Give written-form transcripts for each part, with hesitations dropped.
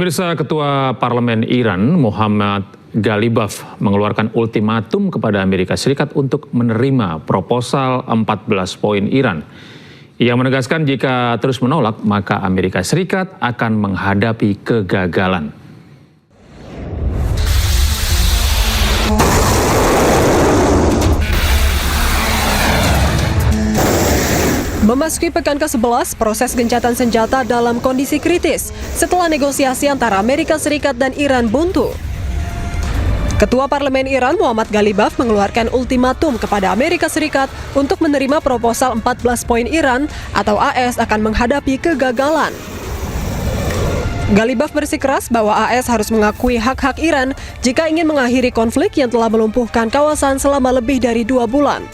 Pemirsa, Ketua Parlemen Iran, Mohammad Ghalibaf, mengeluarkan ultimatum kepada Amerika Serikat untuk menerima proposal 14 poin Iran. Ia menegaskan jika terus menolak, maka Amerika Serikat akan menghadapi kegagalan. Memasuki pekan ke-11, proses gencatan senjata dalam kondisi kritis setelah negosiasi antara Amerika Serikat dan Iran buntu. Ketua Parlemen Iran, Mohammad Ghalibaf, mengeluarkan ultimatum kepada Amerika Serikat untuk menerima proposal 14 poin Iran atau AS akan menghadapi kegagalan. Ghalibaf bersikeras bahwa AS harus mengakui hak-hak Iran jika ingin mengakhiri konflik yang telah melumpuhkan kawasan selama lebih dari 2 bulan.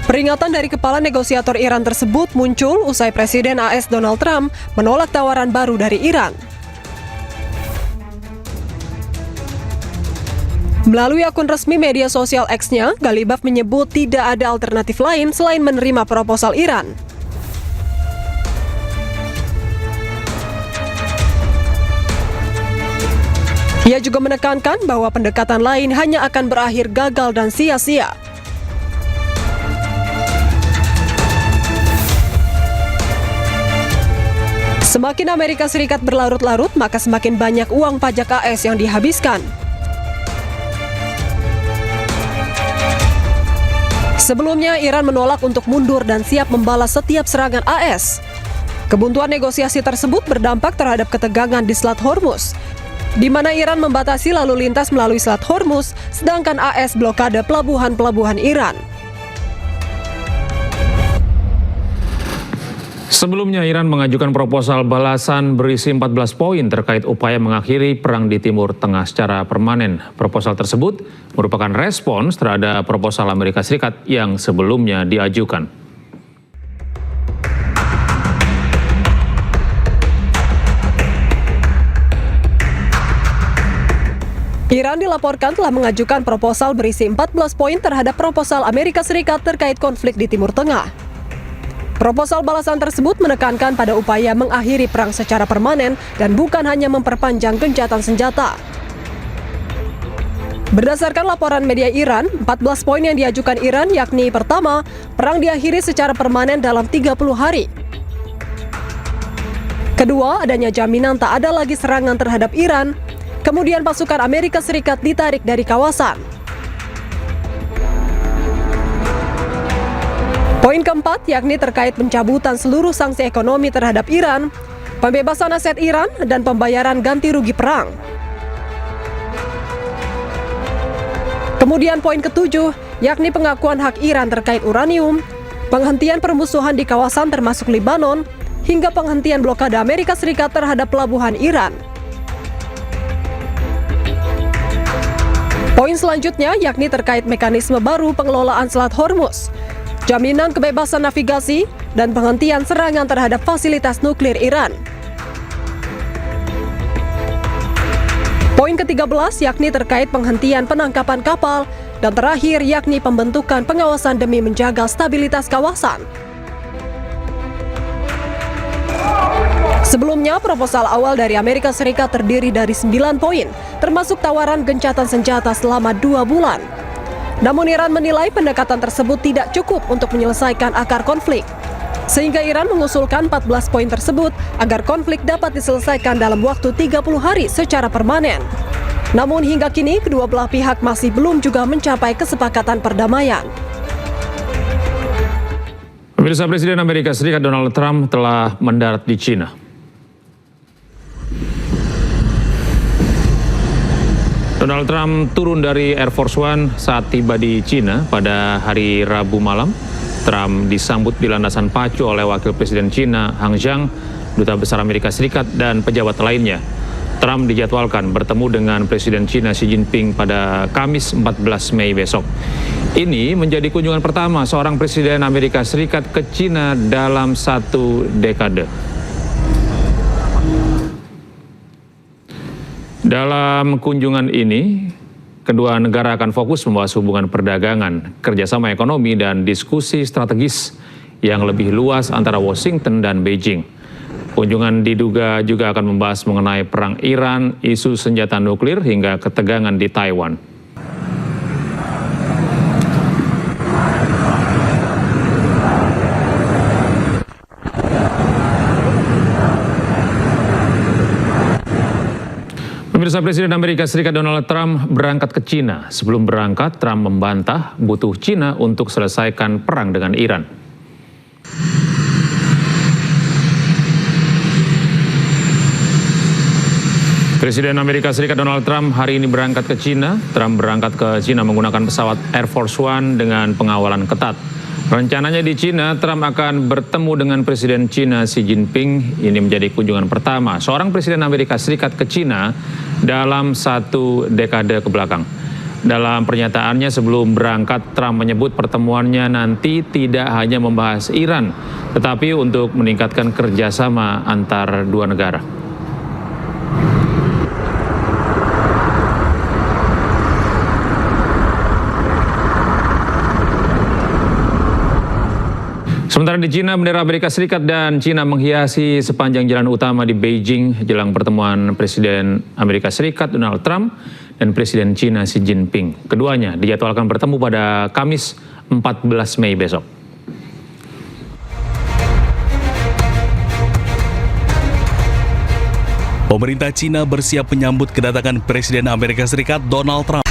Peringatan dari kepala negosiator Iran tersebut muncul usai Presiden AS Donald Trump menolak tawaran baru dari Iran. Melalui akun resmi media sosial X-nya, Ghalibaf menyebut tidak ada alternatif lain selain menerima proposal Iran. Ia juga menekankan bahwa pendekatan lain hanya akan berakhir gagal dan sia-sia. Semakin Amerika Serikat berlarut-larut, maka semakin banyak uang pajak AS yang dihabiskan. Sebelumnya, Iran menolak untuk mundur dan siap membalas setiap serangan AS. Kebuntuan negosiasi tersebut berdampak terhadap ketegangan di Selat Hormuz, di mana Iran membatasi lalu lintas melalui Selat Hormuz, sedangkan AS blokade pelabuhan-pelabuhan Iran. Sebelumnya, Iran mengajukan proposal balasan berisi 14 poin terkait upaya mengakhiri perang di Timur Tengah secara permanen. Proposal tersebut merupakan respons terhadap proposal Amerika Serikat yang sebelumnya diajukan. Iran dilaporkan telah mengajukan proposal berisi 14 poin terhadap proposal Amerika Serikat terkait konflik di Timur Tengah. Proposal balasan tersebut menekankan pada upaya mengakhiri perang secara permanen dan bukan hanya memperpanjang gencatan senjata. Berdasarkan laporan media Iran, 14 poin yang diajukan Iran yakni pertama, perang diakhiri secara permanen dalam 30 hari. Kedua, adanya jaminan tak ada lagi serangan terhadap Iran. Kemudian pasukan Amerika Serikat ditarik dari kawasan. Poin keempat yakni terkait pencabutan seluruh sanksi ekonomi terhadap Iran, pembebasan aset Iran, dan pembayaran ganti rugi perang. Kemudian poin ketujuh yakni pengakuan hak Iran terkait uranium, penghentian permusuhan di kawasan termasuk Lebanon, hingga penghentian blokade Amerika Serikat terhadap pelabuhan Iran. Poin selanjutnya yakni terkait mekanisme baru pengelolaan Selat Hormuz, jaminan kebebasan navigasi, dan penghentian serangan terhadap fasilitas nuklir Iran. Poin ke-13 yakni terkait penghentian penangkapan kapal, dan terakhir yakni pembentukan pengawasan demi menjaga stabilitas kawasan. Sebelumnya, proposal awal dari Amerika Serikat terdiri dari 9 poin, termasuk tawaran gencatan senjata selama 2 bulan. Namun Iran menilai pendekatan tersebut tidak cukup untuk menyelesaikan akar konflik. Sehingga Iran mengusulkan 14 poin tersebut agar konflik dapat diselesaikan dalam waktu 30 hari secara permanen. Namun hingga kini kedua belah pihak masih belum juga mencapai kesepakatan perdamaian. Pemirsa, Presiden Amerika Serikat Donald Trump telah mendarat di Cina. Donald Trump turun dari Air Force One saat tiba di Cina pada hari Rabu malam. Trump disambut di landasan pacu oleh Wakil Presiden Cina Hang Zhang, Duta Besar Amerika Serikat, dan pejabat lainnya. Trump dijadwalkan bertemu dengan Presiden Cina Xi Jinping pada Kamis 14 Mei besok. Ini menjadi kunjungan pertama seorang Presiden Amerika Serikat ke Cina dalam 1 dekade. Dalam kunjungan ini, kedua negara akan fokus membahas hubungan perdagangan, kerjasama ekonomi, dan diskusi strategis yang lebih luas antara Washington dan Beijing. Kunjungan diduga juga akan membahas mengenai perang Iran, isu senjata nuklir, hingga ketegangan di Taiwan. Pemirsa, Presiden Amerika Serikat Donald Trump berangkat ke Cina. Sebelum berangkat, Trump membantah butuh Cina untuk selesaikan perang dengan Iran. Presiden Amerika Serikat Donald Trump hari ini berangkat ke Cina. Trump berangkat ke Cina menggunakan pesawat Air Force One dengan pengawalan ketat. Rencananya di Cina, Trump akan bertemu dengan Presiden Cina Xi Jinping. Ini menjadi kunjungan pertama seorang Presiden Amerika Serikat ke Cina dalam 1 dekade kebelakang. Dalam pernyataannya sebelum berangkat, Trump menyebut pertemuannya nanti tidak hanya membahas Iran, tetapi untuk meningkatkan kerjasama antar dua negara. Sementara di Cina, bendera Amerika Serikat dan Cina menghiasi sepanjang jalan utama di Beijing jelang pertemuan Presiden Amerika Serikat Donald Trump dan Presiden Cina Xi Jinping. Keduanya dijadwalkan bertemu pada Kamis 14 Mei besok. Pemerintah Cina bersiap menyambut kedatangan Presiden Amerika Serikat Donald Trump.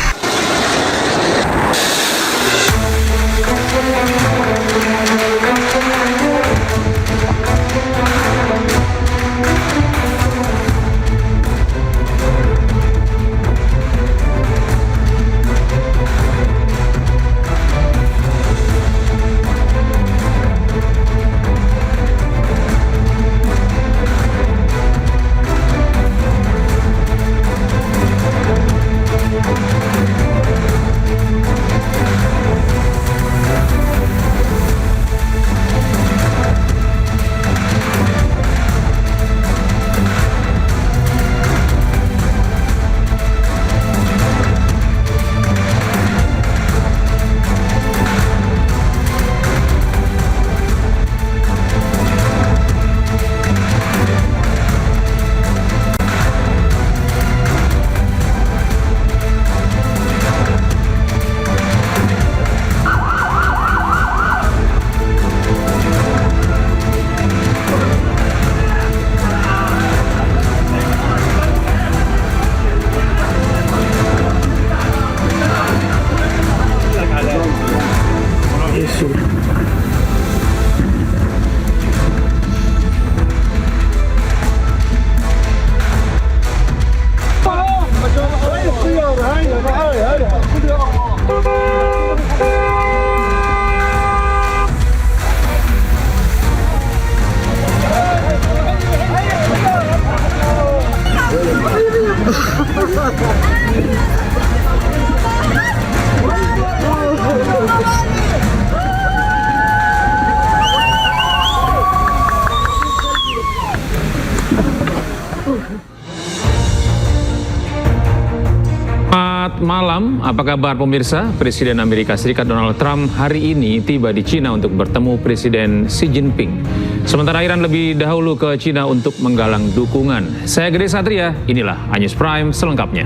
Selamat malam, apa kabar pemirsa? Presiden Amerika Serikat Donald Trump hari ini tiba di Cina untuk bertemu Presiden Xi Jinping. Sementara Iran lebih dahulu ke Cina untuk menggalang dukungan. Saya Gede Satria, inilah iNews Prime selengkapnya.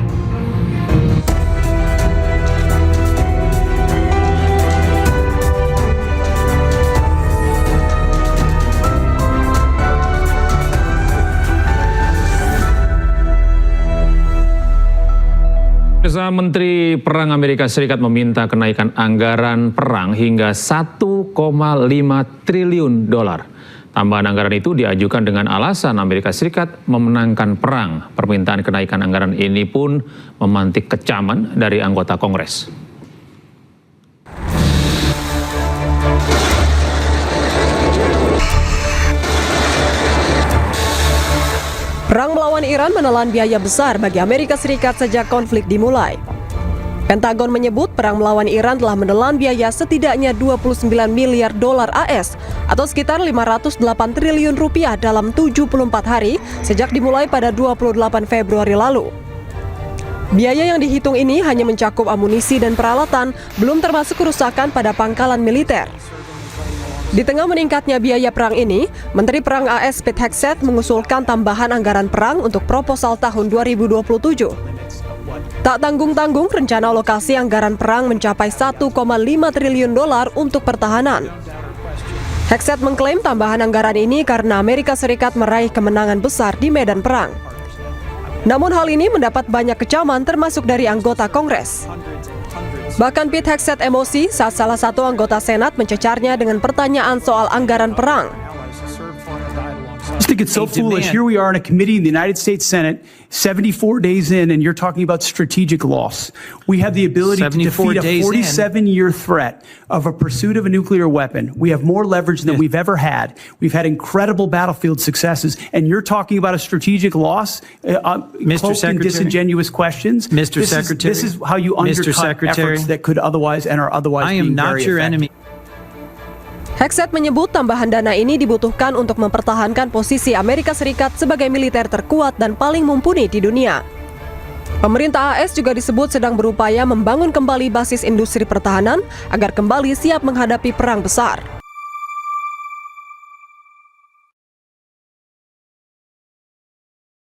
Menteri Perang Amerika Serikat meminta kenaikan anggaran perang hingga 1,5 triliun dolar. Tambahan anggaran itu diajukan dengan alasan Amerika Serikat memenangkan perang. Permintaan kenaikan anggaran ini pun memantik kecaman dari anggota Kongres. Perang melawan Iran menelan biaya besar bagi Amerika Serikat sejak konflik dimulai. Pentagon menyebut perang melawan Iran telah menelan biaya setidaknya 29 miliar dolar AS atau sekitar 508 triliun rupiah dalam 74 hari sejak dimulai pada 28 Februari lalu. Biaya yang dihitung ini hanya mencakup amunisi dan peralatan, belum termasuk kerusakan pada pangkalan militer. Di tengah meningkatnya biaya perang ini, Menteri Perang AS Pete Hegseth mengusulkan tambahan anggaran perang untuk proposal tahun 2027. Tak tanggung-tanggung, rencana alokasi anggaran perang mencapai 1,5 triliun dolar untuk pertahanan. Hegseth mengklaim tambahan anggaran ini karena Amerika Serikat meraih kemenangan besar di medan perang. Namun hal ini mendapat banyak kecaman termasuk dari anggota Kongres. Bahkan Pete Hegseth emosi saat salah satu anggota Senat mencecarnya dengan pertanyaan soal anggaran perang. I just think it's so foolish. Here we are in a committee in the United States Senate, 74 days in, and you're talking about strategic loss. We have the ability to defeat a 47-year threat of a pursuit of a nuclear weapon. We have more leverage than we've ever had. We've had incredible battlefield successes, and you're talking about a strategic loss, cloaked in disingenuous questions. Mr. Secretary, this is how you undercut efforts that could otherwise and are otherwise being very effective. Hegseth menyebut tambahan dana ini dibutuhkan untuk mempertahankan posisi Amerika Serikat sebagai militer terkuat dan paling mumpuni di dunia. Pemerintah AS juga disebut sedang berupaya membangun kembali basis industri pertahanan agar kembali siap menghadapi perang besar.